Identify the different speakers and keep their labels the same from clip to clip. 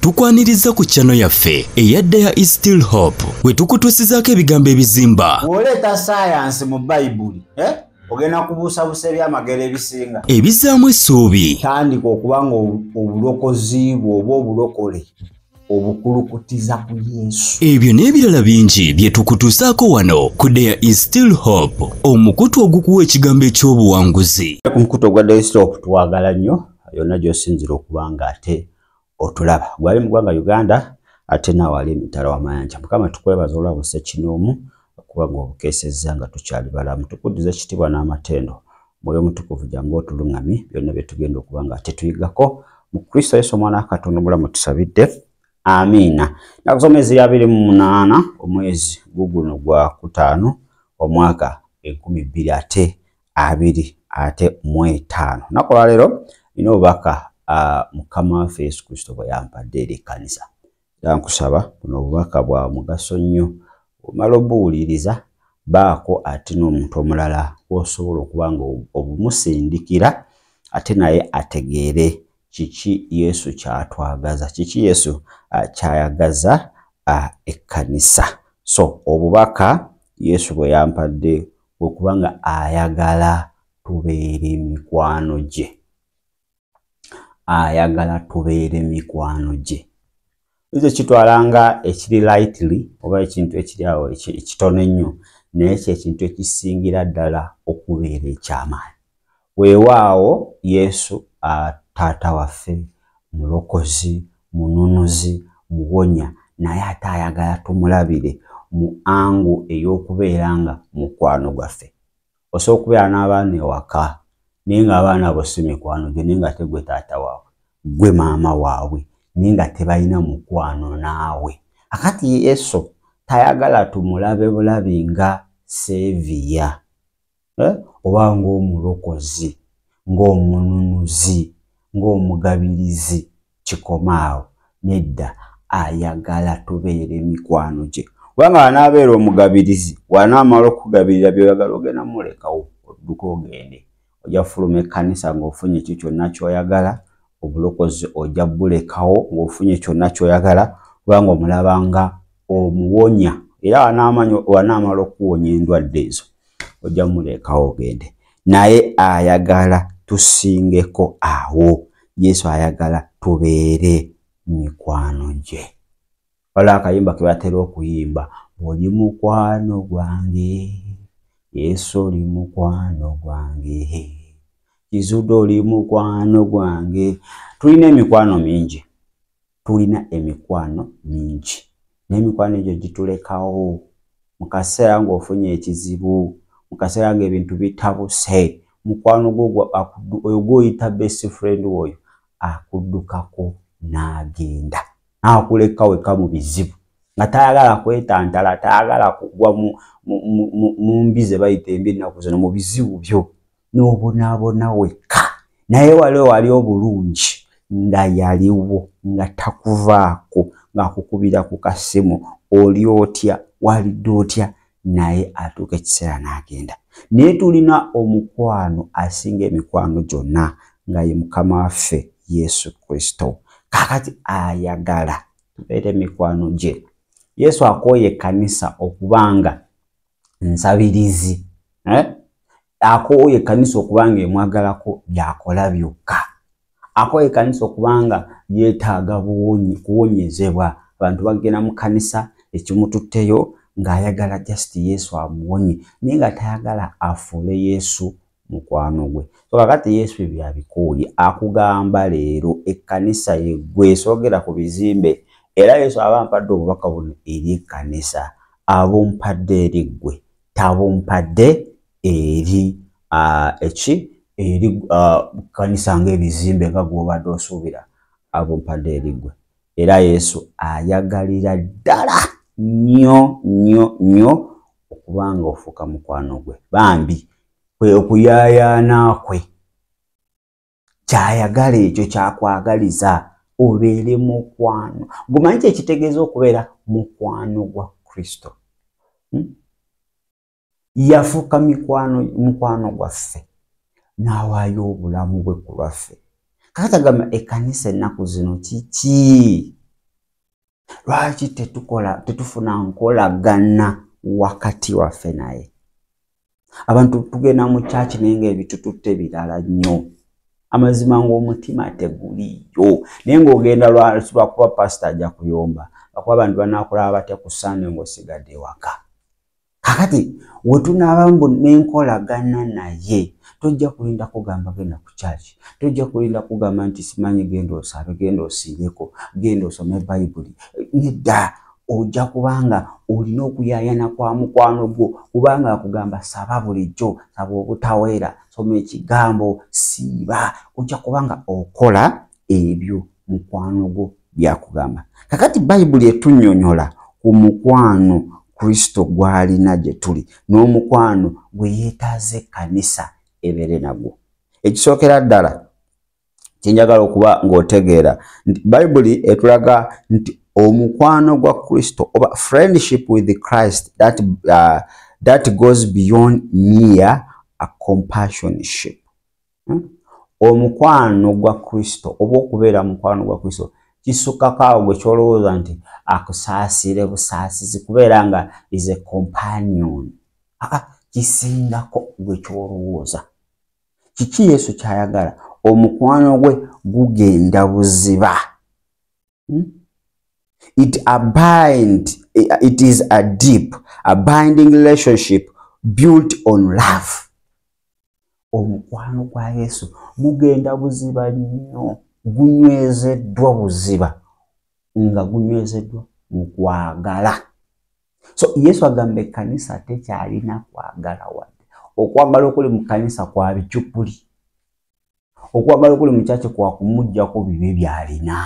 Speaker 1: tukwaniriza ku channel yaffe eyadda ya Is Still Hope wetukutuusizaako ebigambo ebizimba
Speaker 2: oleta science mu Bible ogenda kubuusabuusa ebyamagero ebisinga
Speaker 1: ebizaamu essuubi
Speaker 2: tandika okubanga obulokozi bw'oba obulokole obukulukutiza ku Yesu.
Speaker 1: Ebyo n'ebirala bingi bye tukutuusaako wano ku The Is Still Hope, omukutu ogukuwa ekigambo eky'obuwanguzi.
Speaker 2: Ku mukutu ogwa The Is Still Hope tuwagala nnyo yonna gy'osinzira okubanga ate otulaba. Gwali mu ggwanga Uganda ate naawe ali emitala w'amayanja. Mukama tukwebaza olwabo ssekinoomu okuba ng'obukeesezza nga tukyali balamu. Tukuddiza ekitiibwa n'amatendo. Mwoyo Mutukuvu jangu otuluŋŋamye byonna bye tugenda okuba nga ate tuyigako mu Kristo Yesu omwana wa Katonda omulamu tusabidde. Amina. Nakusomezi ya 28 omwezi guguno gwa kutaano omwaka 2025. Nakola lero ino obubaka Mukama waffe Yesu Kristo bwe yampadde eri ekkanisa. Era nkusaba buno obubaka bwa mugaso nnyo omala obuwuliriza baako ate n'omuntu omulala osobola okuba nga obumusindikira ate naye ategeere kiki Yesu kyatwagaza, kiki Yesu kyayagaza ekkanisa. So obubaka Yesu bwe yampadde okubanga ayagala tubeere mikwano gye. Ayagala tubeere mikwano gye. Ekyo kitwalanga ekiri lightly oba ekintu ekiri awo ekitono ennyo naye ekintu ekisingira ddala okubeera eky'amaanyi. Weewaawo Yesu taata waffe mulokozi mununuzi muwonya naye ate ayagala tumulabire mu angu ey'okubeera nga mukwano gwaffe. Osobola okubeera n'abaana ewaka naye ng'abaana bo si mikwano gye naye nga ate gwe taata waabwe gwe maama waabwe naye nga tebalina mukwano naawe. Akati Yesu tayagala tumulabe bulabi nga Seviya oba ng'omulokozi ng'omununuzi ng'omugabirizi kikomaawo. Nedda, ayagala tubeere mikwano gye. Kubanga wanaabeera omugabirizi wanaamala okugabirira by'oyagala ogenda mulekawo odduka ogende. Ojja fuluma ekkanisa ng'ofunye ekyo kyonna ky'oyagala, obulokozi ojja bulekawo ng'ofunye kyonna ky'oyagala kubanga omulabanga omuwonya era wanaamala okuwonya endwadde ezo ojja mulekawo ogende. Naye ayagala tusingeko awo. Yesu ayagala tubeere mikwano gye. Waliwo akayimba ke batera okuyimba, oli mukwano gwange Yesu oli mukwano gwange Kizudde oli mukwano gwange. Tulina emikwano mingi, tulina emikwano mingi n'emikwano egyo gitulekawo mu kaseera ng'ofunye ekizibu, mu kaseera ng'ebintu bitabuse, mukwano gwo oyo gw'oyita best friend woyo akuddukako n'agenda n'akuleka weka mu bizibu nga tayagala kwetantala, tayagala kugwa mu mbi ze bayita embi ennaku zino, mu bizibu byo n'obonaabona wekka. Naye wali obulungi nga yaliwo nga takuvaako ng'akukubira ku kasimu oli otya walidde otya naye atuuka ekiseera n'agenda. Naye tulina omukwano asinga emikwano gyonna nga ye Mukama waffe Yesu Kristo. Kaakati ayagala tubeere mikwano gye. Yesu akooye ekkanisa okubanga nsabirizi. Akooye ekkanisa okubanga emwagalako byakola byokka. Akooye ekkanisa okubanga yeetaaga kuwonyezebwa. Abantu bagenda mu kkanisa ekimututteyo ng'ayagala just Yesu amuwonye naye nga tayagala afuule Yesu mukwano gwe. So kakati Yesu ebyo abikooye akugamba leero ekkanisa yeggwe soogera ku bizimbe. Era Yesu aba ampadde obubaka buno eri ekkanisa, abumpadde eri ggwe, tabumpadde eri eri kkanisa ng'ebizimbe nga gw'obadde osuubira, abumpadde eri ggwe. Era Yesu ayagalira ddala nnyo nnyo nnyo okubanga ofuuka mukwano gwe. Bambi kwe okuyaayaana kwe kyayagala ekyo kyakwagaliza obeere mukwano. Gumanyi ekitegeeza okubeera mukwano gwa Kristo. Yafuuka mukwano gwaffe n'awaayo obulamu bwe ku lwaffe. Kakati agamba ekkanisa ennaku zino kiki? Lwaki tetufuna nkolagana wakati waffe naye? Abantu tugenda mu church naye ng'ebitututte birala nnyo. Amazima ng'omutima teguliyo. Naye ng'ogenda lwakuba pastor ajja kuyomba. Lwakuba abantu banaakulaba batya ku Sunday ng'osigadde waka. Kakati we tunaaba n'enkolagana naye, tojja kulinda kugamba genda ku church. Tojja kulinda kugamba nti simanyi genda osabe, genda osiibeko, genda osome Bayibuli. Nedda, ojja kubanga olina okuyaayana kwa mukwano gwo, kubanga akugamba saba bulijjo, saba obutaweera, soma ekigambo, siiba. Ojja kubanga okola ebyo mukwano gwo byakugamba. Kakati Bayibuli etunnyonnyola ku mukwano Kristo gw'alina gye tuli, n'omukwano gwe yeetaaze ekkanisa ebeere nagwo. Ekisookera ddala kyenjagala okuba ng'otegeera nti Bayibuli etulaga nti omukwano gwa Kristo oba friendship with Christ that goes beyond mere a companionship. Omukwano gwa Kristo oba okubeera mukwano gwa Kristo kisukako awo gwe kyolowooza nti akusaasire busaasizi kubeera nga is a companion. Kisingako gwe kyolowooza. Kiki Yesu kyayagala? Omukwano gwe gugenda buziba. It is a deep, abiding relationship built on love. Omukwano gwa Yesu gugenda buziba nnyo, gunywezeddwa buziba nga gunywezeddwa mu kwagala. So Yesu agamba ekkanisa tekyalina kwagala wadde. Okwagala okuli mu kkanisa kwa bikyupuli. Okwagala okuli mu kyaki kwa kumuggyako bibye byalina.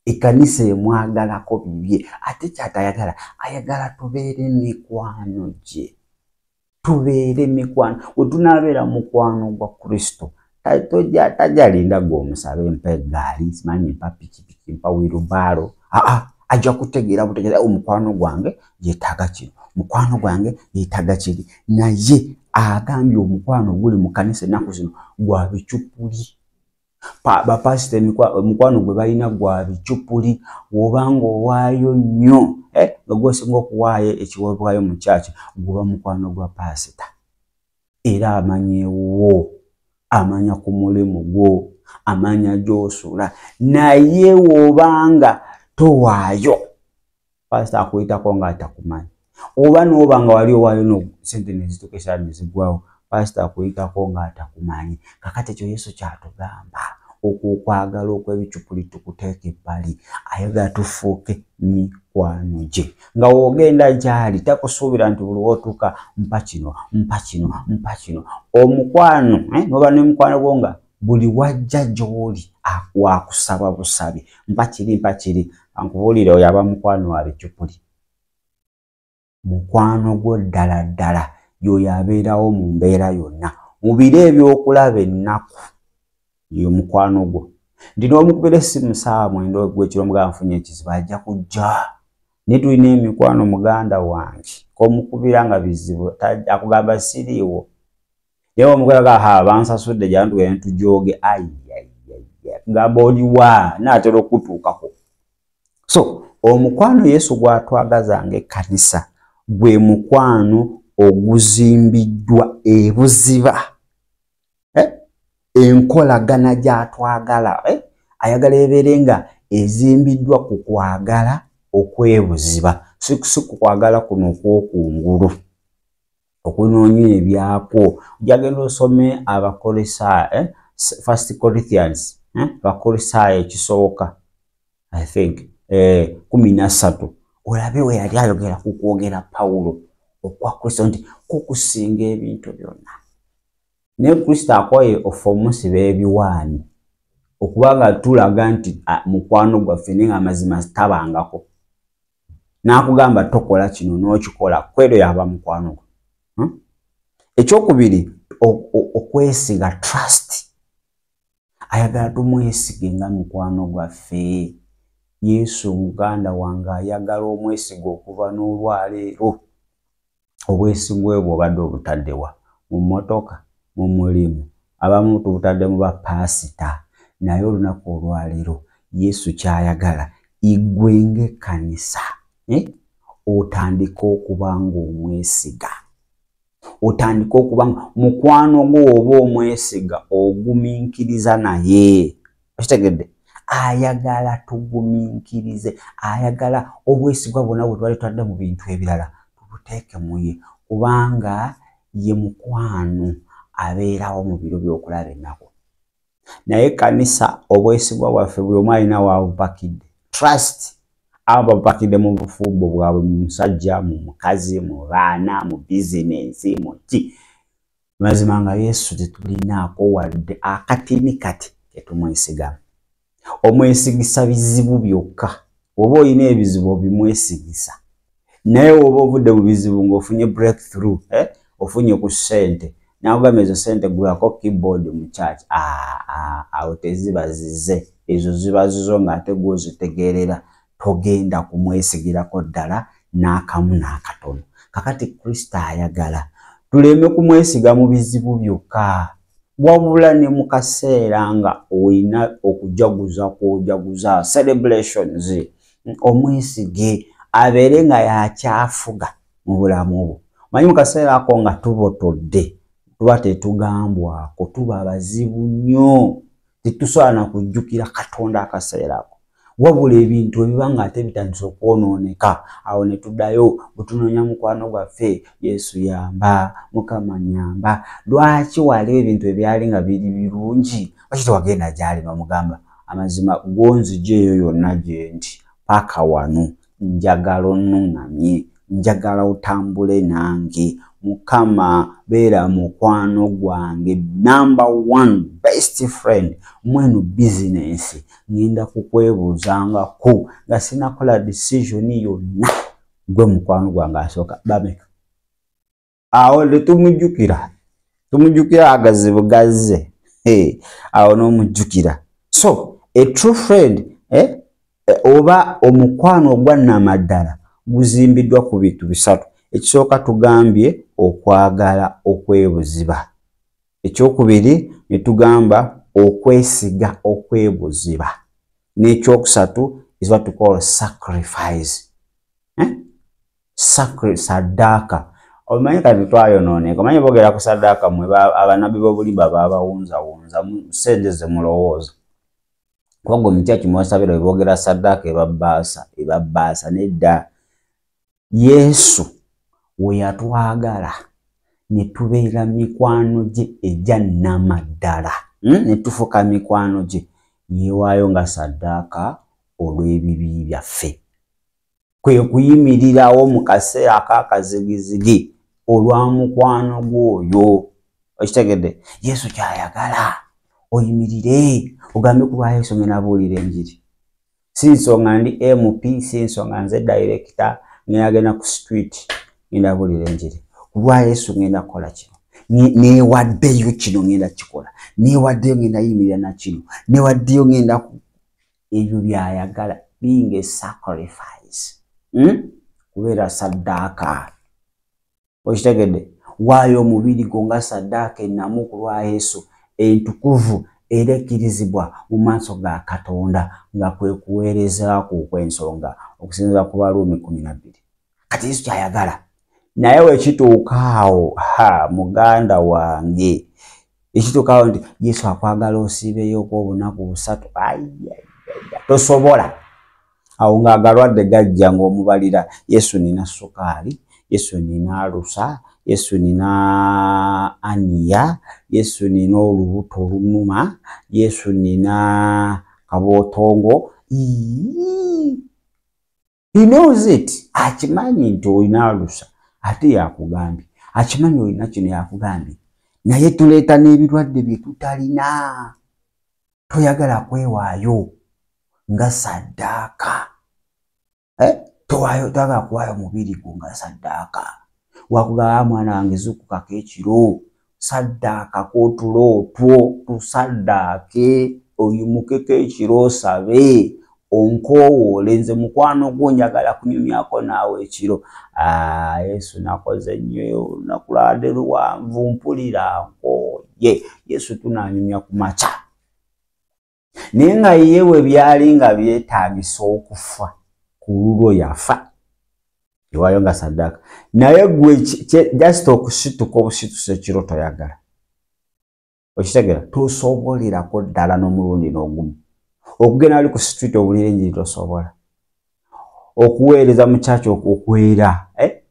Speaker 2: Ekkanisa emwagalako bibye. Ate kyatayagala, ayagala tubeere mikwano gye. Tubeere mikwano. We tunaabeera mukwano gwa Kristo. Tajalinda gw'omusabe mpa eggaali, simanyi mpa pikipiki, mpa wirubaalo. Ajja kutegeera butegeera omukwano gwange yeetaaga kino, mukwano gwange yeetaaga kiri. Naye agambye omukwano guli mu kkanisa ennaku zino gwa bikyupuli. Bapasite omukwano gwe balina gwa bikyupuli. Bw'obanga owaayo nnyo nga gw'osinga okuwaayo ekiweebwayo mu kyaki, guba mukwano gwa pasita. Era amanyeewo, amanya ku mulimu gwo, amanya gy'osula. Naye w'obanga towaayo, pasita akuyitako ng'atakumanyi. Oba n'obanga wali owaayo no sente ne zituukisa ne zigwawo, pasita akuyitako ng'atakumanyi. Kakati ekyo Yesu kyatugamba. Okwagala okw'ebikyupuli tukuteeka ebbali. Ayagala tufuuke mikwano gye. Nga w'ogenda gy'ali takusuubira nti buli w'otuuka mpa kino, mpa kino, mpa kino. Omukwano, n'oba n'omukwano gwo nga buli wajja gy'oli wakusaba busabi. Mpa kiri, mpa kiri. Ankubuulire oyo aba mukwano wa bikyupuli. Mukwano gwo ddala ddala y'oyo abeerawo mu mbeera yonna. Mu biro ebyokulaba ennaku yo mukwano gwo. Ndi n'omukubira essimu ssaawa 9 ogw'ekiro mugamba nfunye ekizibu ajja kujja. Ne tulina emikwano muganda wange k'omukubira nga bizibu akugamba siriiwo. Naye omukubira bansasudde gy'abantu gye ntujooge kugamba oliwa naatera okutuukako. So omukwano Yesu gw'atwagaza ng'ekkanisa gwe mukwano oguzimbiddwa ebuziba. Enkolagana gy'atwagala ayagala ebeere nga ezimbiddwa ku kwagala okwebuziba. Si ku kwagala kuno okw'okungulu okunoonya ebyakwo. Ojjagenda osome Abakolosaayo, 1 Corinthians, Abakolosaayo ekisooka I think 13, olabe we yali ayogera ku kwogera Pawulo okwa Kristo nti kukusinga ebintu byonna. Ne Kristo akoye ofumusiba ebiwaani okubanga tulaga nti mukwano gwaffe nenga amazima tabangako. N'akugamba tokola kino n'okikola, kwedo yaba mukwano gwo. Ekyokubiri okwesiga, trust. Ayagala tumwesige nga mukwano gwaffe. Yesu muganda wange ayagala omwesiga okuva n'olwaleero. Obwesigwe bwo obadde obutaddewa mu mmotoka, mu mulimu, abamu tubutadde mu bapasita. Naye olunaku olwaleero Yesu kyayagala igwenge kanisa otandika okubanga omwesiga. Otandika okubanga mukwano gwo oba omwesiga ogumiikiriza naye. Okitegedde? Ayagala tugumiikirize, ayagala obwesigwa bwonna bwe twali twadde mu bintu ebirala tubuteeke mu ye, kubanga ye mukwano abeerawo mu biro by'okulaba ennaku. Naye kanisa obwesigwa bwaffe buli omu alina waabupakidde. Trust aba bapakidde mu bufubbo bwabwe, mu musajja, mu mukazi, mu baana, mu bizinensi, mu ki. Mazima nga Yesu tetulinaako wadde akatini kati ketumwesigamu. Omwesigisa bizibu byokka. Oba olina ebizibu obimwesigisa. Naye oba ovudde mu bizibu ng'ofunye breakthrough, ofunye ku ssente, n'agamba ezo ssente gulako keyboard mu church, awo teziba zize. Ezo ziba zizo ng'ate gw'ozitegeerera togenda kumwesigirako ddala n'akamu n'akatono. Kakati Kristo ayagala tuleme kumwesiga mu bizibu byokka, wabula ne mu kaseera nga olina okujaguza kw'ojaguza celebrations, omwesige abeere nga yakyafuga mu bulamu bwo. Manyi mu kaseera ako nga tubotodde tuba tetugambwako, tuba bazibu nnyo, tetusobola na kujjukira Katonda akaseera ako. Wabula ebintu ebiba ng'ate bitandise okwonooneka, awo ne tuddayo butunoonya mukwano gwaffe, Yesu yamba, Mukama nyamba. Lwaki waliwo ebintu ebyali nga biri birungi? Lwaki tewagenda gy'ali bamugamba amazima gonzijeeyo yonna gye ndi paka wano, njagala onnuŋŋamye, njagala otambule nange, Mukama beera mukwano gwange, number 1 best friend mwenu business, ngenda kukwebuuzangako nga sinakola decision yonna, gwe mukwano gwange asooka bameka. Awo tetumujjukira, tumujjukira agazibu gazze, awo n'omujjukira. So a true friend oba omukwano ogwa nnamaddala guzimbiddwa ku bintu bisatu. Ekisooka tugambye okwagala okwebuziba. Ekyokubiri ne tugamba okwesiga okwebuziba. N'ekyokusatu is what we call sacrifice. Saddaaka. Omanyi kati twayonooneka. Omanyi boogera ku saddaaka mwe abanabi b'obulimba baabawunzawunza sente ze mulowooza. Kubanga omutyaki mwasabira boogera saddaaka ebabbaasa nedda. Yesu we yatwagala ne tubeera mikwano gye egya nnamaddala, ne tufuka mikwano gye, yeewaayo nga saddaaka olw'ebibi byaffe. Kwe kuyimirirawo mu kaseera ak'akazigizigi olwa mukwano gw'oyo. Okitegedde? Yesu kyayagala oyimirire ogambe ku lwa Yesu ngenda buulira enjiri. Si nsonga ndi MP, si nsonga nze director ngenda ku street ngenda buulira enjiri. Ku lwa Yesu ngenda kukola kino. Neewaddeyo kino ngenda kikola. Neewaddeyo ngenda yimirira na kino. Neewaddeyo ngenda ebyo byayagala, being a sacrifice. Kubeera saddaaka. Okitegedde? Waayo omubiri gwo nga saddaaka ennamu ku lwa Yesu, entukuvu era ekkirizibwa mu maaso ga Katonda, nga kwe kuweereza kw'ensonga okusinziira ku Baruumi 12. Kati Yesu kyayagala. Naye wekituukaawo, muganda wange, ekituukaawo nti Yesu akwagala osiibeyo obunaku busatu, tosobola. Awo ng'agalwadde gajja ng'omubalira, Yesu nina sukaali, Yesu nina alusa, Yesu nina aniya, Yesu nina olubuto olunuma, Yesu nina kabootongo. He knows it. Akimanyi nti olina alusa ate yakugambye, akimanyi olina kino yakugambye, naye tuleeta n'ebirwadde bye tutalina. Toyagala kwewaayo nga saddaaka. Toyagala kuwaayo mubiri gwo nga saddaaka. Wakugamba mwana wange zuukukako ekiro, saddaaka k'otulo otwo, tusaddaake, oyimukeko ekiro osabe, onkowoole, nze mukwano gwo njagala kunyumyako naawe ekiro. Yesu nakoze nnyo, nakulwadde luwanvu, mpulira nkooye. Yesu tunaanyumya ku makya. Nenga yewe byali nga byetaagisa okufa ku lulwo yafa iwayo nga sadaka naye gwe just okusituka obusituse kiro toyagala okitegera tosobolera ddala n'omulundi n'ogumu okugenda ali ku street obulire enjiri tosobola okuweereza mu church okwera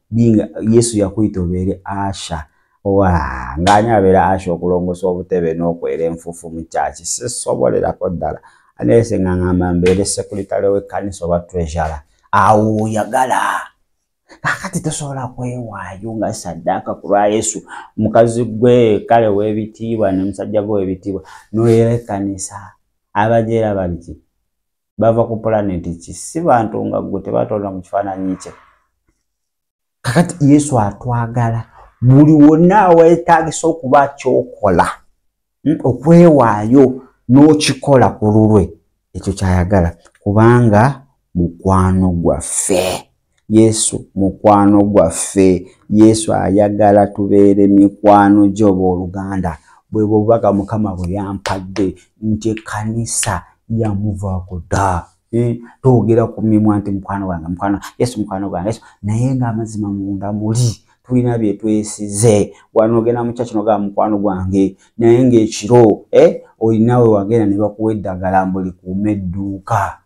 Speaker 2: binga Yesu yakuyita obeere asha ng'ani abeera asha okulongosa obutebe n'okwera enfufu mu church sisobolerako ddala anese ng'angamba mbeere sekuritale w'ekkanisa oba treasurer awo yagala kakati tosobola kwewaayo nga saddaaka ku lwa Yesu mukazi gwe kale w'ebitiibwa ne musajja gwe w'ebitiibwa n'oyera ekkanisa abajeera baliki bava ku planeti ki si bantu nga gwe tebatonda mu kifaananyi kye kakati Yesu atwagala buli wonna weetaagisa okuba kyokola okwewaayo n'okikola ku lulwe ekyo kyayagala kubanga mukwano gwaffe Yesu mukwano gwaffe Yesu ayagala tubeere mikwano gy'oba oluganda bwe bubaka Mukama bwe yampadde nti ekkanisa yamuvaako dda toogera ku mimwa nti mukwano gwange mukwano Yesu mukwano gwange Yesu naye ng'amazima munda muli tulina bye twesize wano ogenda mu kyaki n'ogamba mukwano gwange naye ng'ekiro olinawe wagenda ne bakuwa eddagala mbuli kuuma edduuka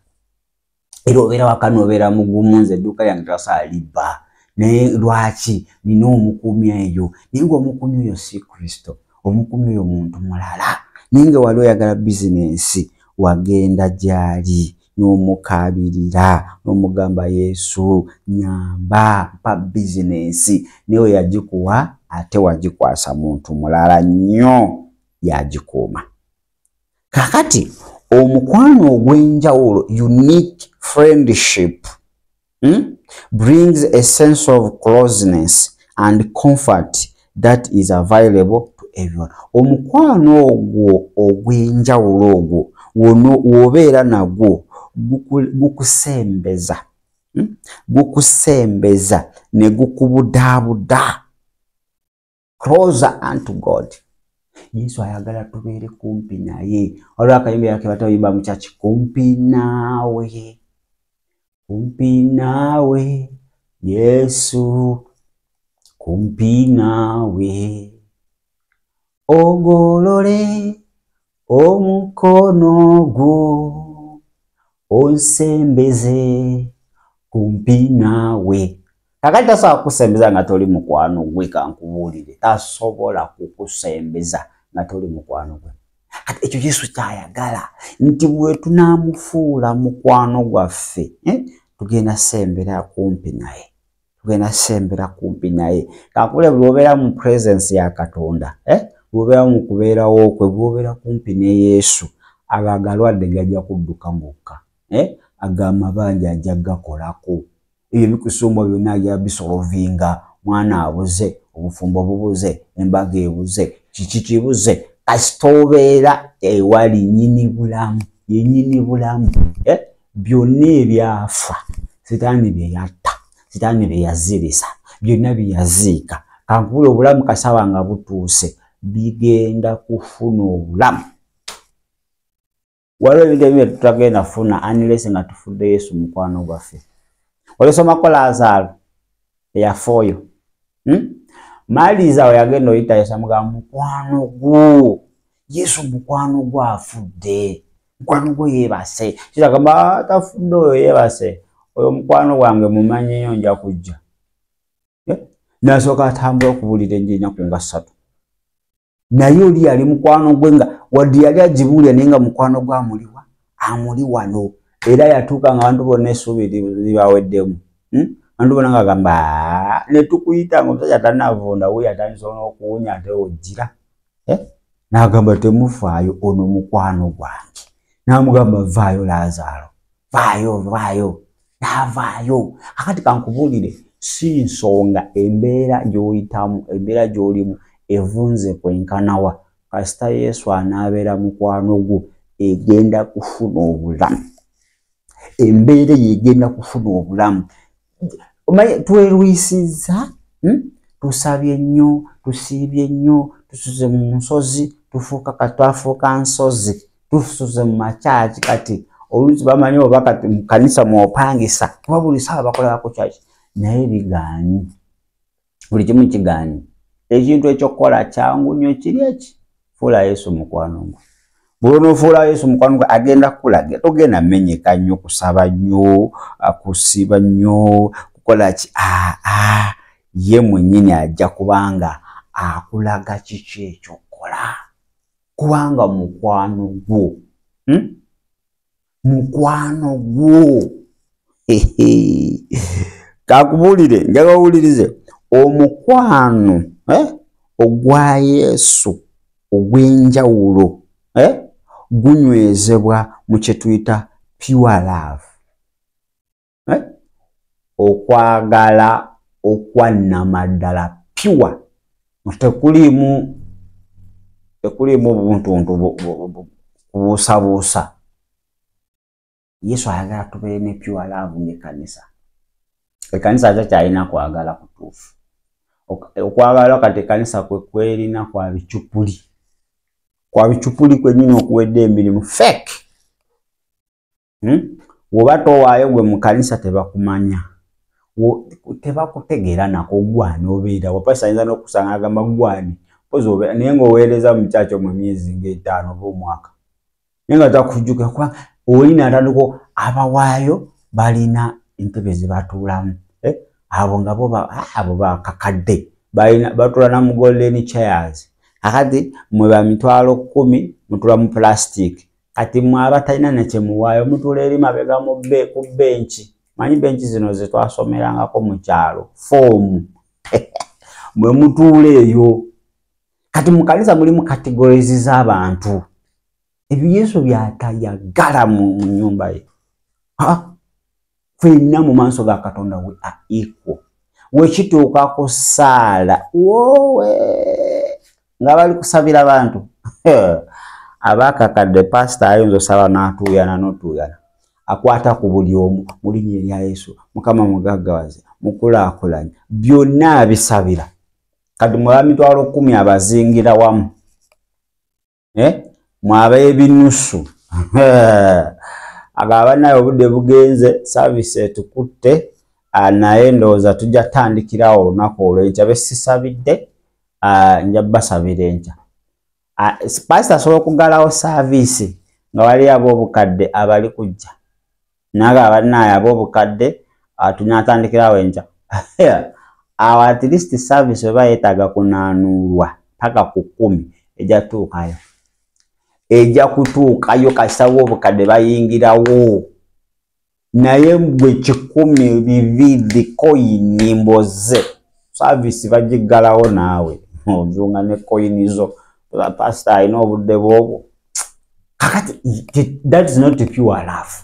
Speaker 2: era obeera waka n'obeera mugumu nze edduuka lyange tasalibba naye lwaki nina omukuumi eyo naye ng'omukuumi oyo si Kristo omukuumi oyo muntu mulala naye nga wali oyagala bizinensi wagenda gy'ali n'omukaabirira n'omugamba Yesu nyamba mpa bizinensi naye yagikuwa ate wagikwasa muntu mulala nnyo yagikuuma kakati omukwano ogw'enjawulo unique friendship brings a sense of closeness and comfort that is available to everyone. Omukwano ogwo ogw'enjawulo ogwo wobeera nagwo gukusembeza ne gukubudaabuda closer unto God. Yesu ayagala tubeere kumpi naye. Olwo akayimba yake batayimba mu church kumpi nawe Yesu kumpi nawe ogolole omukono gwo onsembeze kumpi nawe. Kakati tasobola kusembeza nga toli mukwano gwe kankubuulire tasobola kukusembeza nga toli mukwano gwe. Kati ekyo Yesu kyayagala nti bwe tunaamufuula mukwano gwaffe tugenda sembera kumpi naye kakule bw'obeera mu presence ya Katonda bw'obeera mu kubeerawo kwe bw'obeera kumpi ne Yesu agalwadde gajja kudduka ngokka agamabanja ajja gakolako ebyo bikusumba byonna ajja bisolovinga mwana abuze obufumbo bubuze embaga ebuze kiki kibuze kasitobeera ewali nnyini bulamu yennyini bulamu byonna ebyafa sitaani bye yatta sitaani bye yazirisa byonna bye yaziika kankubula obulamu kasaba nga butuuse bigenda kufuna obulamu. Waliwo ebintu ebimu tutagenda funa unless nga tufudde Yesu mukwano gwaffe. Olisomako Lazaro eyafa oyo Maliza we yagenda oyita Yesu amugamba mukwano gwo Yesu mukwano gwo afudde mukwano gwo yeebase kiragamba tafudde oyo yeebase oyo mukwano gwange mumanyiyo nja kujja nasooka atambula okubuulira enjiri ennaku nga 3 naye oli yali mukwano gwe nga wadde yali agibuulira naye nga mukwano gwe amuli wano era yatuuka nga abantu bonna essuubi libaweddemu abantu bonna nga gamba ne tukuyita nga omusajja tannavunda we yatandisa n'okuwunya ate ojjira n'agamba temufaayo ono mukwano gwange n'amugamba vaayo Lazaro vaayo n'avaayo. Akati kankubuulire si nsonga embeera gy'oyitamu embeera gy'olimu evunze kwenkanawa kasita Yesu anaabeera mukwano gwo egenda kufuna obulamu embeera yegenda kufuna obulamu. Omanyi twerwisizza tusabye nnyo tusiibye nnyo tusuze mu nsozi twafuuka nsozi tusuze mu makyaki kati oluzi bamanyi oba kati mu kanisa mwopangisa kuba buli ssaawa bakolera ku kyaki naye bigaanyi buli kimu kigaanyi ekintu ekyokukola kyangu nnyo kiri eki fuula Yesu mukwano gwo bw'onoofuula Yesu mukwano gwo agenda kukulaga togenda menyeka nnyo kusaba nnyo kusiba nnyo kukola ki ye mwennyini ajja kubanga akulaga kiki ekyokukola kubanga mukwano gwo mukwano gwo kakubuulire njaga owulirize omukwano ogwa Yesu ogw'enjawulo gunywezebwa mu kye tuyita pure love okwagala okwannamaddala pure tekulimu buntuntu kubuusabuusa Yesu ayagala tubeere ne pure love n'ekkanisa ekkanisa kyo kyalina kwagala kutuufu okwagala kati ekkanisa kwe kwerina kwa bicupuli kwennyini okuwedde emirimu fake woba towaayo gwe mu kkanisa tebakumanya tebakutegeera nako gwani obeera wapasa ayinza n'okusanga agamba gwani naye ng'oweereza mu kyakyo mu myezi nga5 oba omwaka naye nga takujjuka kuba oli n'atandika abawaayo balina entebe ze batuulamu abo nga abo bakakadde batuula na mu golden chairs akati mwe ba 10,000 mutula mu plastic kati mwe abatalina ne kyemuwaayo mutula eri mabega ku benchi manyi benchi zino ze twasomerangako mu kyalo fomu mwe mutuula eyo kati mu kanisa mulimu categories z'abantu ebyo Yesu byatayagala mu nyumba ye ffenna mu maaso ga Katonda we are equal wekituuka ku ssaala wowe nga bali kusabira abantu abakakadde pasita ayinza osaba n'atuuyana n'otuuyana akwata ku buli omu mu linnya erya Yesu Mukama mugaggawaze mukulaakulanye byonna abisabira kati mwe 10,000 abazingira wamu mwabe ebinusu agaba naye obudde bugenze service etukutte naye ndowooza tujja tandikirawo olunaku olw'enkya besisabidde nja basabira enkya pasita asobola okugalawo service nga wali ab'obukadde abali kujja naga abannaye ab'obukadde tunyatandikirawo enkya awo at least service weba yeetaaga kunaanuulwa paka ku 10 ejja kutuukayo kasita w'obukadde bayingirawo naye gwe 1,200 koyini mboze service bagigalawo naawe ozunga ne koyini zo pastor alina obudde bwobwo kakati that is not pure love.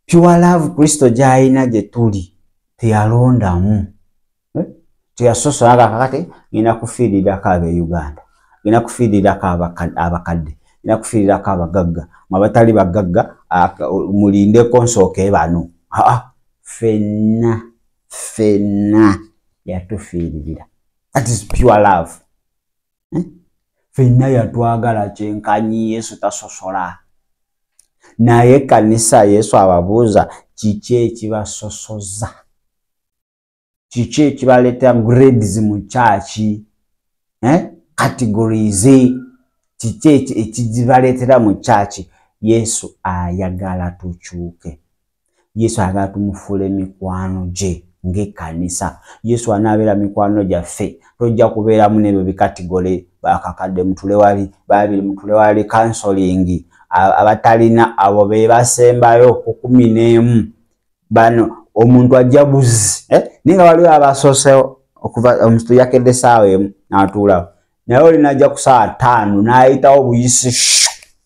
Speaker 2: Pure love Kristo gy'alina gye tuli teyalondamu teyasosola kakati ngina kufiirirako ab'Uganda ngina kufiirirako abakadde ngina kufiirirako abagagga abatali bagagga mulindeko nsooke bano fenna yatufiiririra. That is pure love. Fenna yatwagala kyenkanyi Yesu tasosola naye kanisa Yesu ababuuza kiki ekibasosoza kiki ekibaleeta grades mu church categories kiki ekibaleetera mu church. Yesu ayagala tukyuke. Yesu ayagala tumufuule mikwano gye ng'ekkanisa. Yesu anaabeera mikwano gyaffe tojja kubeeramu n'ebyo bikatigole bakakadde mutule wali babiri mutule wali counseling abatalina abo be basembayo ku 11 bano omuntu ajja buzi ninga waliwo abasoosewo okuva omuntu yakedde saawa emu n'atuulawo naye olina ajja ku saawa 5 n'ayitawo buyisi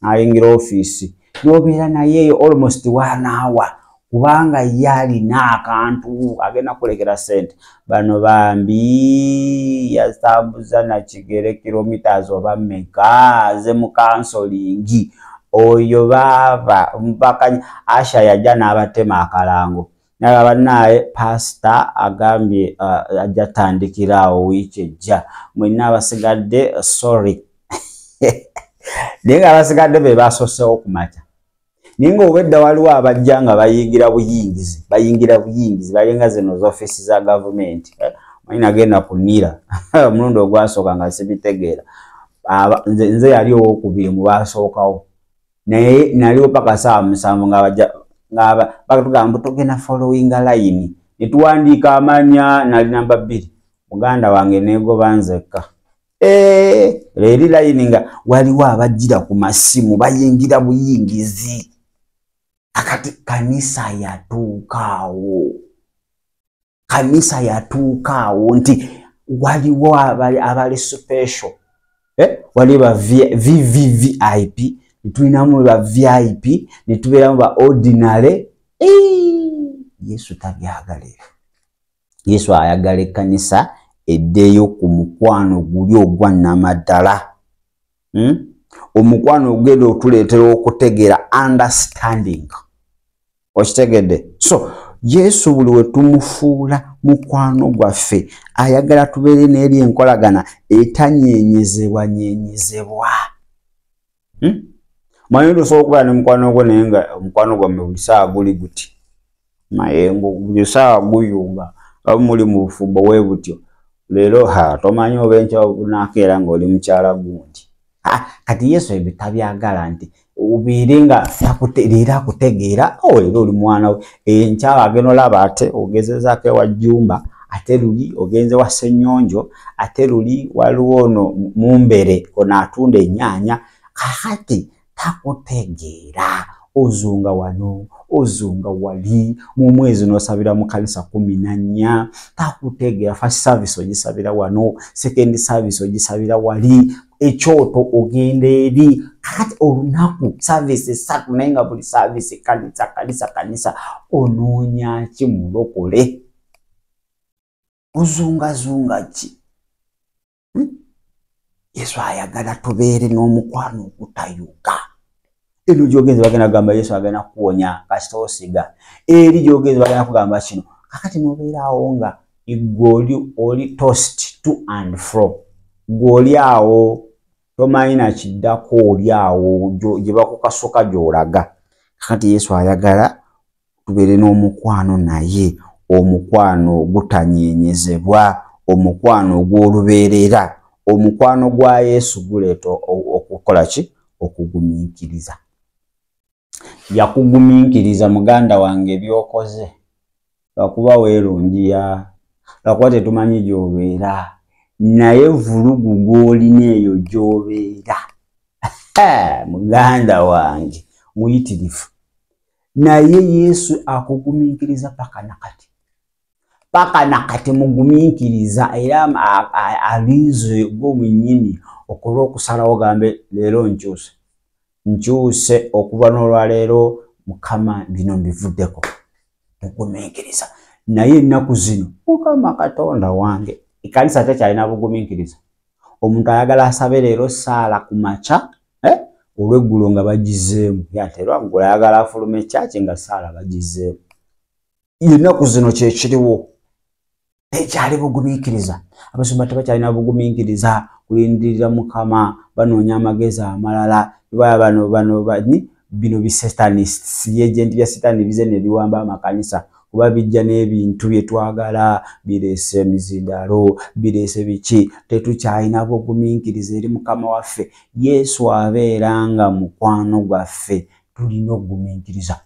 Speaker 2: n'ayingira ofiisi n'obeera naye almost 1 hour kubanga yalina akantu agenda kulekera sente. Bano bambi yatambuza na kigere kilometers oba meka ze mu counseling oyo baba mpaka Asha yajja n'abatema akalango naba naye pastor agambye ajja tandikirawo wiiki ejja mwenna abasigadde sorry Naye abasigadde be basoseewo ku makya. Naye ng'obwedda waliwo abajja nga bayingira buyingizi bayinga zino z'ofiisi za gavumenti. Manyi nagenda kunira omulundi ogwasooka nga sibitegeera. Nze yali owokubiri mu baasookawo. Naye naliwo paka ssaawa 7 nga batugamba tugenda following line. Ne tuwandiika amanya nali namba 2. Muganda wange neegoba nzekka. Eri line nga waliwo abajjira ku masimu bayingira buyingizi. Akati kanisa yatuukaawo nti waliwo abali special. Waliwo ba VVVIP, tulinamu ba VIP, ne tubeeramu ba ordinary. Yesu tabyagala. Yesu ayagala ekkanisa eddeeyo ku mukwano guli ogwa nnamaddala. Omukwano ogenda otuleetera okutegeera understanding. Okitegedde? So Yesu buli we tumufuula mukwano gwaffe ayagala tubeere n'eri enkolagana etanyeenyezebwa. Manyi osobola okubeera ne mukwano gwo naye nga omukwano gwammwe buli ssaawa guli guti. Mayengo buli ssaawa guyunga nga muli mu bufumbo bwe butyo. Leero tomanyi oba enkya obunaakeera ng'oli mukyala gundi. Kati Yesu ebyo tabyagala nti ubeere nga leero akutegeera leero oli mwana we. Enkya agenda olaba ate ogezezaako ewa Jjumba, ate luli ogenze wa Ssennyonjo, ate luli waliwo ono Mumbere ono atunda ennyaanya. Kakati takutegeera. Ozunga wano, ozunga wali, mu mwezi n'osabira mu kanisa 14. Takutegeera. First service ogisabira wano, second service ogisabira wali, ekyoto ogenda eri. Kakati olunaku service 3 naye nga buli service kanisa onoonya ki mulokole? Ozungazunga ki? Yesu ayagala tubeere n'omukwano ogutayuka. Eno gyogenze bagenda kugamba Yesu agenda kuwonya kasita osiga. Eri gyogenze bagenda kugamba kino. Kakati nobeeraawo nga oli toast to and fro. Gw'oli awo tomanyi na kiddako, oli awo gye bakukasuka gy'olaga. Kakati Yesu ayagala tubeere n'omukwano naye, omukwano ogutanyeenyezebwa, omukwano ogw'olubeerera. Omukwano gwa Yesu guleeta okukola ki? Okugumiikiriza. Yakugumiikiriza muganda wange byokoze. Lwakuba weerungiya, lwakuba tetumanyi gy'obeera, naye vulugu gw'olina eyo gy'obeera. Muganda wange muyitirifu. Naye Yesu akugumiikiriza paka nakati mugumiikiriza, era alize gwo mwennyini okola okusalawo gambe leero nkyuse okuva n'olwaleero Mukama bino mbivuddeko. Mugumiikiriza. Naye ennaku zino Mukama Katonda wange ekkanisa tekyalina bugumiikiriza. Omuntu ayagala asabe leero ssaala ku makya, olw'eggulo nga bagizeemu. Ate lwaggula ayagala afulume ekyaki nga ssaala bagizeemu. Ennaku zino kyekiriwo. Tekyali bugumiikiriza. Abasumba tebakyalina bugumiikiriza, kulindirira Mukama, banoonya amagezi amalala. Bino bisatanists, byejenti bya Setaani bize ne biwamba amakanisa. Kuba bijja n'ebintu bye twagala, bireese emizindalo, bireese biki. Tetukyalina bugumiikiriza eri Mukama waffe. Yesu abeeranga mukwano gwaffe, tulina okugumiikiriza.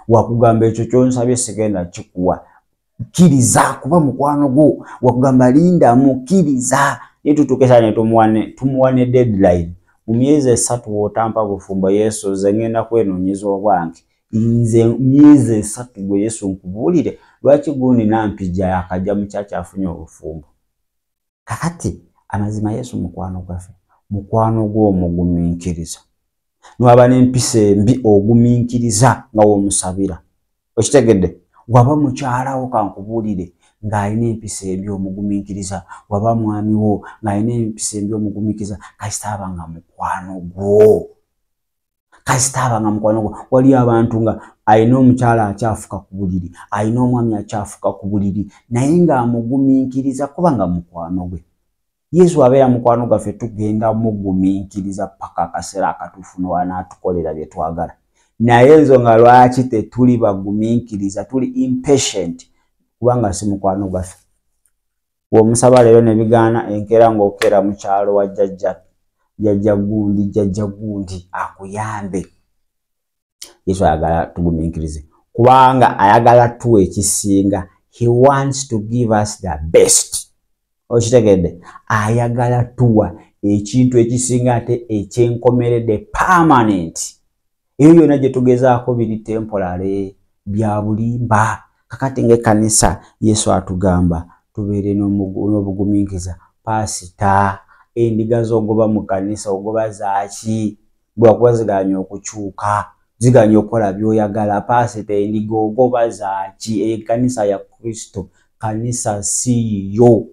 Speaker 2: Wakugamba ekyo kyonsabye sigenda kikuwa. Kkiriza kuba mukwano gwo. Wakugamba linda mukkiriza. Naye tutuuke ne tumuwane deadline. Mu myezi 3 w'otampa bufumbo Yesu nze ngenda kwenoonyeza obwange. Nze myezi 3 gwe Yesu nkubuulire, lwaki gundi nampijja yakajja mu kyakya afunye obufumbo. Kakati amazima Yesu mukwano gwaffe. Mukwano gwo omugumiikiriza. Nwaba n'empisa embi ogumiikiriza nga w'omusabira. Okitegedde? Waba mukyalawo kankubuulire ng'alina empisa embi omugumiikiriza. Waba mwami wo ng'alina empisa embi omugumiikiriza. Kasita abanga mukwano gwo. Wali abantu nga alina omukyala akyafuka ku buliri, alina omwami akyafuka ku buliri, naye ng'amugumiikiriza kubanga mukwano gwe. Yesu abeera mukwano gaffe tugenda mugumiikiriza paka akaseera akatuufu n'atukolera bye twagala. Naye ensonga lwaki tetuli bagumiikiriza, tuli impatient kubanga si mukwano gaffe. Bw'omusaba leero ne bigaana, enkeera ng'okeera mu kyalo wa jjajja gundi akuyambe. Yesu ayagala tugumiikirize kubanga ayagala tuwa ekisinga. He wants to give us the best. Okitegedde? Ayagala tuwa ekintu ekisinga ate ekyenkomeredde permanent. Ebyo byonna gye tugezaako biri temporary, bya bulimba. Kakati ng'ekkanisa Yesu atugamba tubeere n'obugumiikiriza. Pasita, endiga z'ogoba mu kkanisa ogoba zaaki? Bwakuba ziganya okukyuka, ziganya okukola by'oyagala. Pasita, endiga ogoba zaaki? Ekkanisa ya Kristo, kkanisa si yo.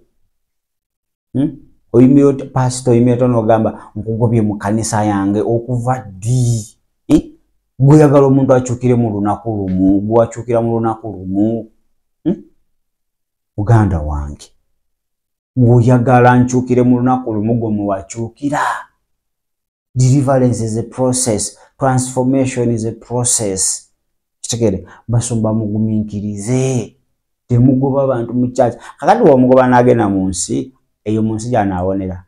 Speaker 2: Pasita oyimira n'ogamba nkugobye mu kkanisa yange okuva ddi? Gw'oyagala omuntu akyukire mu lunaku lumu, gw'akyukira mu lunaku lumu. Muganda wange, gw'oyagala nkyukire mu lunaku lumu gwe muwakyukira. Deliverance is a process. Transformation is a process. Kitegere, basumba mugumiikirize. Temugoba abantu mu church. Kakati bw'omugoba n'agenda mu nsi, eyo mu nsi gy'anaawonera.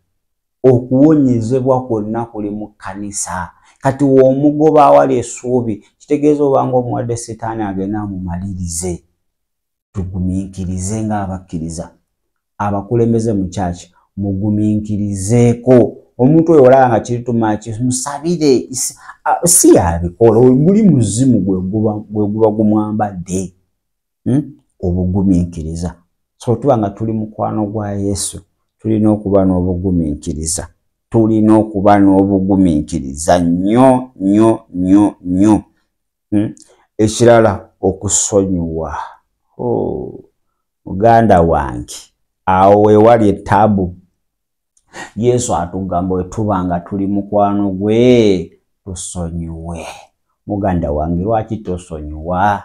Speaker 2: Okuwonyezebwa kwonna kuli mu kkanisa. Kati w'omugoba awali essuubi, kitegeeza obanga omuwadde Setaani agenda amumalirize. Tugumiikirize ng'abakkiriza. Abakulembeze mu church, mugumiikirizeeko. Omuntu oyo olaba nga kirituma musabire, si yabikola, guli muzimu gwe guba gumwambadde. Obugumiikiriza. So tuba nga tuli mukwano gwa Yesu, tulina okuba n'obugumiikiriza. Tulina okuba n'obugumiikiriza nnyo. Ekirala, okusonyiwa. Muganda wange, awo wewali etaabu. Yesu atugamba bwe tuba nga tuli mukwano gwe tusonyiwe. Muganda wange, lwaki tosonyiwa?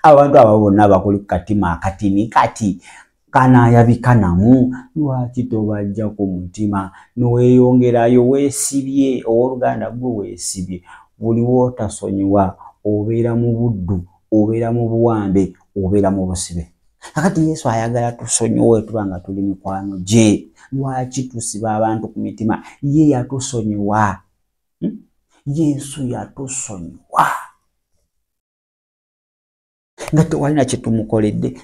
Speaker 2: Abantu abo bonna bakuli katima akatini kati kanaayabikanamu. Lwaki tobajja ku mutima n'oweeyongerayo weesibye? Owooluganda gwe weesibye. Buli w'otasonyiwa obeera mu buddu, obeera mu buwambe, obeera mu busibe. Kakati Yesu ayagala tusonyiwe tuba nga tuli mikwano gye. Lwaki tusiba abantu ku mitima? Ye yatusonyiwa. Yesu yatusonyiwa. Nga tewalina kye tumukoledde,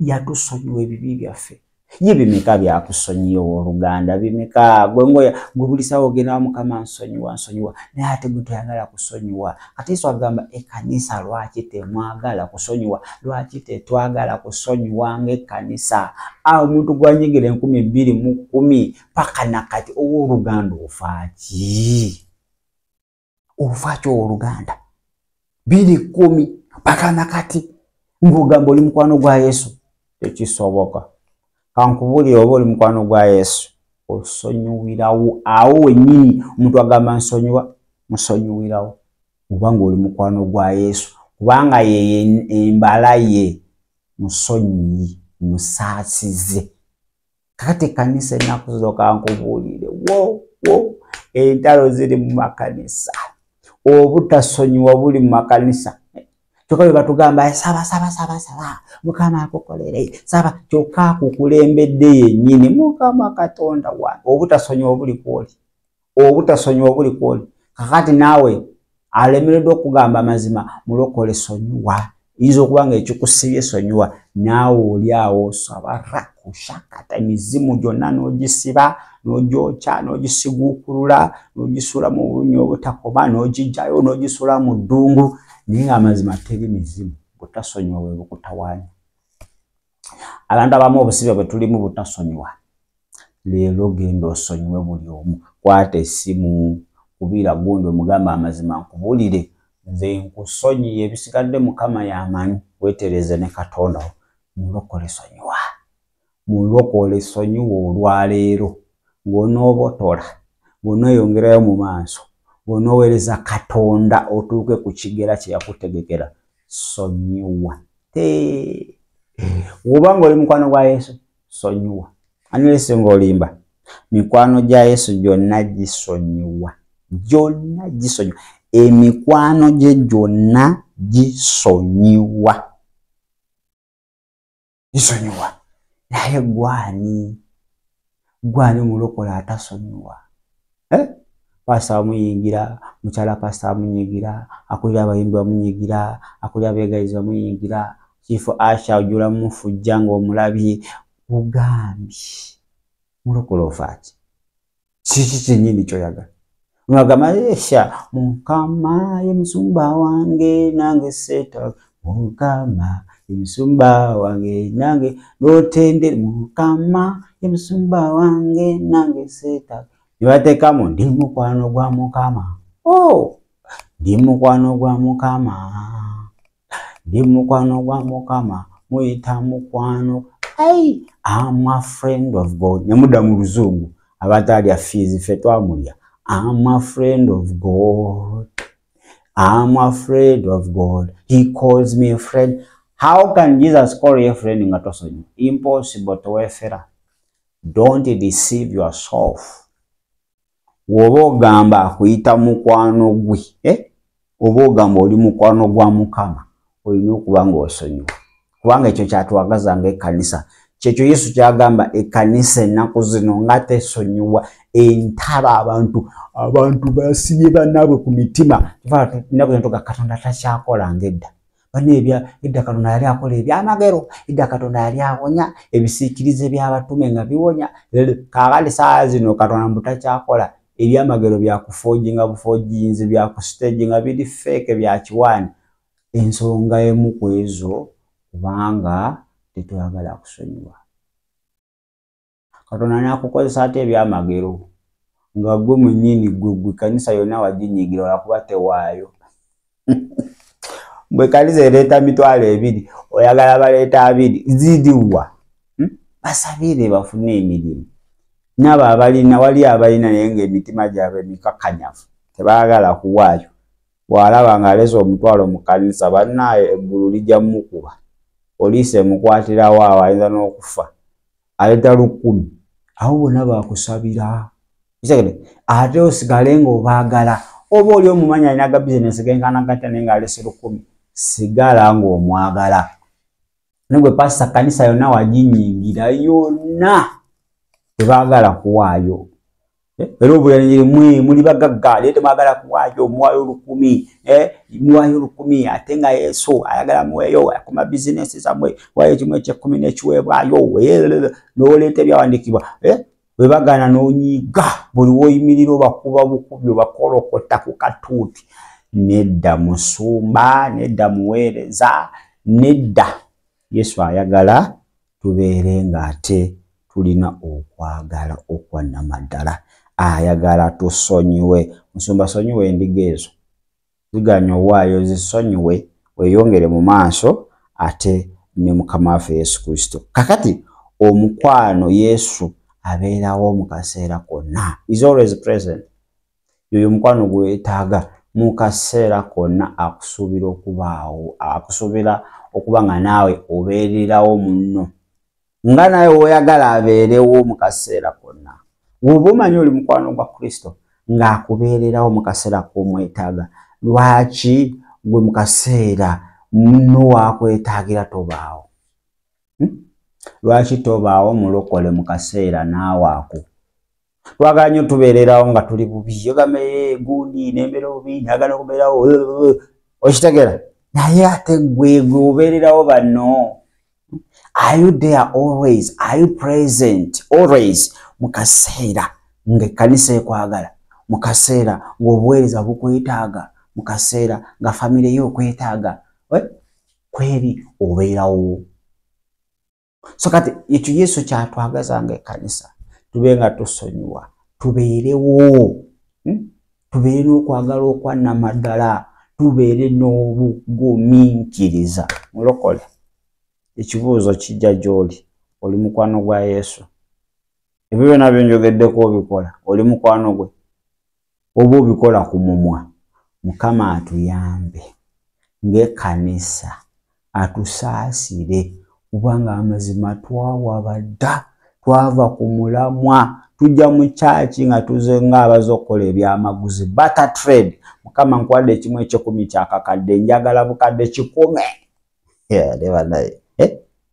Speaker 2: yatusonyiwa ebibi byaffe. Ye bimeka byakusonyiye owooluganda? Bimeka? Gwe bulisawo ogenda wa Mukama nsonyiwa. Naye ate gwe toyagala kusonyiwa. Kati Yesu agamba ekkanisa lwaki temwagala kusonyiwa? Lwaki tetwagala kusonyiwa ng'ekkanisa? Omuntu gwanyigira 2010 paka nakati owooluganda ofa ki? Ofa ki owooluganda? 2010 paka nakati ng'ogamba oli mukwano gwa Yesu? Tekisoboka. Kankubulire, oba oli mukwano gwa Yesu osonyiwirawo. Awo wennyini omuntu agamba nsonyiwa, musonyiwirawo kubanga oli mukwano gwa Yesu, kubanga ye embala ye musonyiyi, musaasize. Kakati ekkanisa ennaku zino kankubulire, entalo ziri mu makanisa, obutasonyiwa buli mu makanisa. Kyokka bwe batugamba saba Mukama akukolere, saba, kyokka akukulembedde yennyini Mukama Katonda wange. Obutasonyiwa buli kwoli. Kakati naawe alemereddwa okugamba amazima, mulokole sonyiwa. Yinza okuba nga ekikusibye sonyiwa, naawe oli awo osaba rakushakata, emizimu gyonna n'ogisiba, n'ogyokya, n'ogisiguukulula, n'ogisula mu bulunyi obutakoma, n'ogijjayo, n'ogisula mu ddungu. Naye ng'amazima teri mizimu. Butasonyiwa bwe bukutawaanya. Abantu abamu obusibe bwe tulimu butasonyiwa. Leero genda osonyiwe buli omu. Kwata essimu, kubira gundi omugamba amazima nkubulire, nze nkusonyiye, ebisigadde Mukama y'amanyi. Weetereze ne Katonda wo. Mulokole sonyiwa olwaleero. Ng'onoobotola, ng'onoyongerayo mu maaso, ng'onooweereza Katonda otuuke ku kigera kye yakutegekera. Sonyiwa. Oba ng'oli mukwano gwa Yesu, sonyiwa. Ani lese ng'olimba? mikwano gya Yesu gyonna gisonyiwa, gyonna gisonyiwa, emikwano gye gyonna gisonyiwa, gisonyiwa. Naye gwani mulokole atasonyiwa? Pastor amuyingira, mukyala pastor amunyigira, akulira abayimbi amunyigira, akulira abeegayizi amunyigira, Chief Asha ojula mufujja ng'omulabye, ugambi mulokole ofaaki. Kiki kyennyini ky'oyagala? Mwagamba esha Mukama ye musumba wange nange seetaaga, Mukama ye musumba wange nange n'otendera, Mukama ye musumba wange nange seetaaga. Nibateekamu ndi mukwano gwa Mukama. Ndi mukwano gwa Mukama. Ndi mukwano gwa Mukama. Muyita mukwano. I'm a friend of God. Nemuda mu Luzungu abatali afizi ffe twamulya. I'm a friend of God. I'm a friend of God. He calls me a friend. How can Jesus call you a friend nga tosonyiwa? Impossible to wefera. Don't deceive yourself. Woba ogamba akuyita mukwano gwe, oba ogamba oli mukwano gwa Mukama, olina okuba ng'osonyiwa. Kubanga ekyo kyatwagaza ng'ekkanisa. Kyekyo Yesu kyagamba ekkanisa ennaku zino nga tesonyiwa, entaba abantu basibye bannaabwe ku mitima. Ennaku zino toga Katonda takyakola ng'edda. Edda Katonda yali akola ebyamagero, edda Katonda yali awonya, ebisiikirize by'abatume nga biwonya. Kaakati saa zino Katonda mutakyakola. Ebyamagero bya kufoojinga bufoojinzi, bya kusiteejinga biri fake bya kiwaani. Ensonga emu ku ezo kubanga tetwagala kusonyiwa. Katonda n'akukozesa ate ebyamagero nga gwe mwennyini gwe kanisa yonna waginyigira olwakuba tewaayo. Bwe kanisa ereeta mitwalo 2 oyagala baleeta 2 zidiwa. Basabire bafune emirimu. Nabo abalina wali abalina naye ng'emitima gyabwe mikakanyavu tebaagala kuwaayo. Bw'alaba ng'aleza omutwalo mu kanisa bannaye eggulu lijja mukuba. Poliisi emukwatirawo awo ayinza n'okufa. Aleeta 10,000. Awo bonna baakusabira. Ate osigale ng'obaagala. Oba oli omumanyi alina ga bizinesi genkana gatya naye ng'alese 10,000. Sigala ng'omwagala. Nagwe pasita kanisa yonna waginyigira yonna. Tebaagala kuwaayo. Era obulenjeri muli bagagga leete mwagala kuwaayo muwaayo 10,000. Muwaayo 10,000 ate nga Yesu ayagala muweeyo akoma bizinesi zammwe waayo kimu eky'ekkumi n'ekiweebwayo n'oleeta ebyawandiikibwa. Bwe bagana n'onyiga buli w'oyimirira obakuba bukubi obakolokota ku katuuti. Nedda musumba, nedda muweereza, nedda. Yesu ayagala tubeere ng'ate tulina okwagala okwannamaddala. Ayagala tusonyiwe. Musumba sonyiwe endiga ezo. Ziganya owaayo zisonyiwe weyongere mu maaso ate ne Mukama waffe Yesu Kristo. Kakati omukwano Yesu abeerawo mu kaseera konna. Is always present. Yoyo mukwano gwetaaga mu kaseera konna akusuubira okubaawo. Akusuubira okuba nga naawe obeererawo munno. Nga naye oyagala abeerewo mu kaseera konna. Bw'oba omanyi oli mukwano gwa Kristo ng'akubeererawo mu kaseera k'omwetaaga. Lwaki gwe mu kaseera munno waakwetaagira tobaawo? Lwaki tobaawo mulokole mu kaseera naawe ako? Twagala nnyo tubeererawo nga tuli bubi. Yogambe gundi n'embeera obubi nyagala okubeerawo. Okitegeera? Naye ate gwe obeererawo banno. Are you there always? Are you present always? Mukaseera ng'ekkanisa ekwagala, mukaseera ng'obuweereza bukwetaaga, mukaseera nga famire yo okwetaaga, kweri obeerawo. So kati ekyo Yesu kyatwagaza ng'ekkanisa tube nga tusonyiwa, tubeerewo, tubeere n'okwagala okwannamaddala, tubeere n'obugumiikiriza. Mulokole, ekibuuzo kijja gy'oli, oli mukwano gwa Yesu? Ebyo byonna byenjogeddeko obikola, oli mukwano gwe? Oba obikola ku mumwa? Mukama atuyambe ng'ekkanisa, atusaasire, kubanga amazima twawaba dda, twava ku mulamwa, tujja mu church nga tuze nga abazokola ebyamaguzi barter trade mukama nkwadde ekimu ekyekumi kyakakadde njagala bukadde 10 leba naye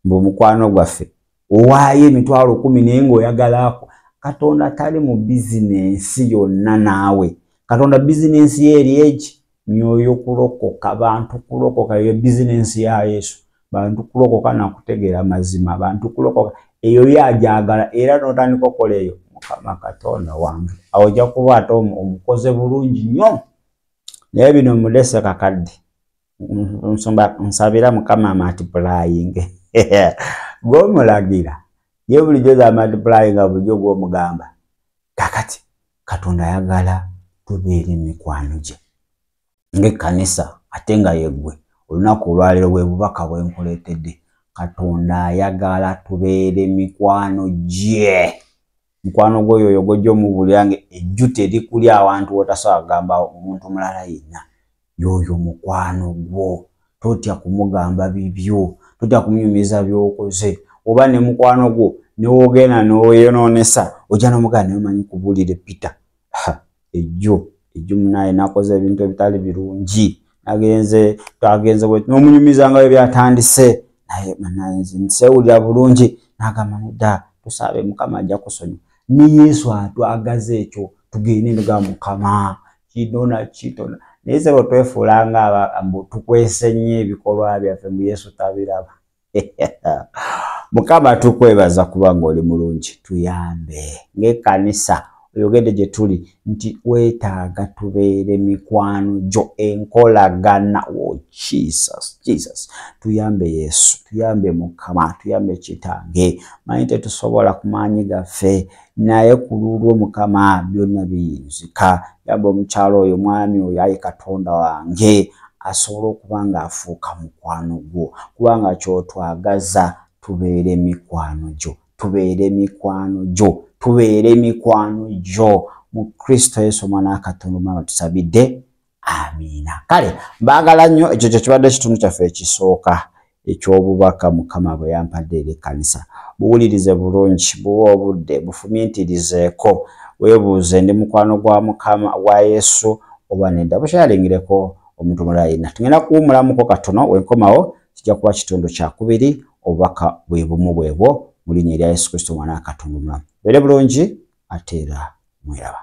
Speaker 2: mbu mukwano gwaffe owaayo emitwalo 10 naye ng'oyagalako Katonda tali mu business yonna naawe Katonda business ye eri eki myoyo kulokoka bantu kulokoka ye business ya Yesu bantu kulokoka na kutegeera mazima bantu kulokoka eyo yajagala era n'otandika okola eyo mukama Katonda wange awojja kuba ate omukoze bulungi nnyo naye bino mulese kakadde nsabira mukama multiplying gw'omulagira ye bulijjo za multiplying bulijjo gw'omugamba kakati Katonda ayagala tubeere mikwano gye ng'ekkanisa ate nga yeggwe olunaku olwaleero bwe bubaka bwe nkuleetedde Katonda ayagala tubeere mikwano gye mukwano gwoyo gojja omubulyange ejju terikuli awantu wotasobola kugamba omuntu mulala yenna yoyo mukwano gwo totya kumugamba bibyo totya kumunyumiza byokoze oba ne mukwano gwo newoogenda n'oyonoonesa ojja n'omugamba naye omanyi kubuulire Peter ejju munaye nakoze ebintu ebitali birungi twagenze n'omunyumizanga bwe byatandise naye nsewulira bulungi n'agamba dda tusabe mukama ajja kusonyiwa ne Yesu atwagaza ekyo tugende nga mukama kidona naye sebo twefuulanga mbu tukwese nnyo ebikolwa byaffe mu Yesu tabiraba mukama tukwebaza kubanga oli mulungi tuyambe ng'ekkanisa oyogedde gye tuli nti weetaaga tubeere mikwano gyo enkolagana Jesus tuyambe Yesu tuyambe mukama tuyambe kitange manyi tetusobola ku maanyi gaffe naye ku lulwo mukama byonna biyinzika yamba omukyalo oyo mwami oyo ayi Katonda wange asobola okuba nga afuuka mukwano gwo kubanga kyotwagaza tubeere mikwano gyo tubeere mikwano gyo mu Kristo Yesu omwana wa Katonda omwana tusabidde amiina kale mbaagala nnyo ekyo kye kibadde ekitundu kyaffe ekisooka eky'obubaka mukama bwe yampadde eri ekkanisa buwulirize bulungi buwa obudde bufumiitirizeeko weebuuze ndi mukwano gwa mukama gwa Yesu oba nedda bukyalingireko omuntu mulala yenna tugenda kuwumulamuko katono wenkomawo kijja kuba kitundu kyakubiri obubaka bwe bumu bwebwo mu linnya erya Yesu Kristo omwana wa Katonda omulamu beere bulungi ate era mweraba.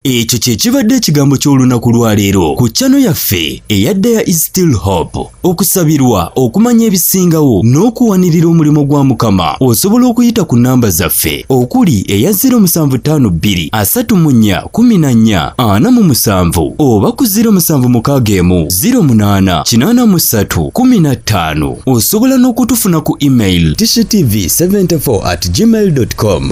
Speaker 1: Ekyo kye kibadde ekigambo ky'olunaku lwaleero ku channel yaffe eya There is Still Hope. Okusabirwa okumanya ebisingawo n'okuwanirira omulimu gwa Mukama osobola okuyita ku namba zaffe okuli eya 0752 34 14 47 oba ku 0761 08 83 15. Osobola n'okutufuna ku email tshtv74@gmail.com.